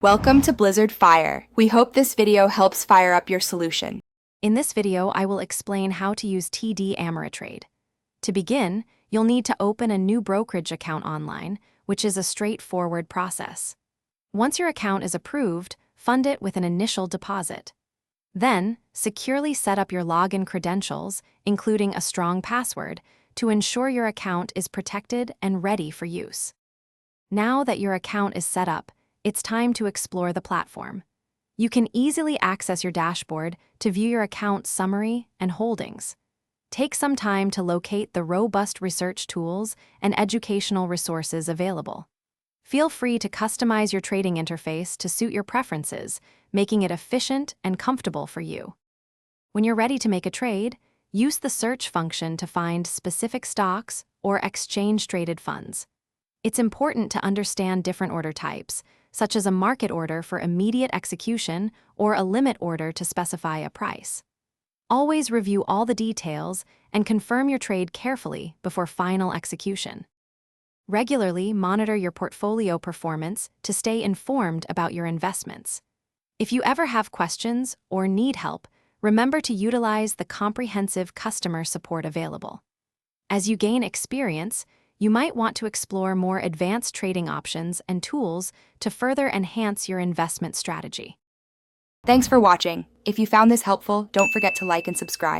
Welcome to Blizzard Fire. We hope this video helps fire up your solution. In this video, I will explain how to use TD Ameritrade. To begin, you'll need to open a new brokerage account online, which is a straightforward process. Once your account is approved, fund it with an initial deposit. Then, securely set up your login credentials, including a strong password, to ensure your account is protected and ready for use. Now that your account is set up, it's time to explore the platform. You can easily access your dashboard to view your account summary and holdings. Take some time to locate the robust research tools and educational resources available. Feel free to customize your trading interface to suit your preferences, making it efficient and comfortable for you. When you're ready to make a trade, use the search function to find specific stocks or exchange-traded funds. It's important to understand different order types, such as a market order for immediate execution or a limit order to specify a price. Always review all the details and confirm your trade carefully before final execution. Regularly monitor your portfolio performance to stay informed about your investments. If you ever have questions or need help, remember to utilize the comprehensive customer support available. As you gain experience, you might want to explore more advanced trading options and tools to further enhance your investment strategy. Thanks for watching. If you found this helpful, don't forget to like and subscribe.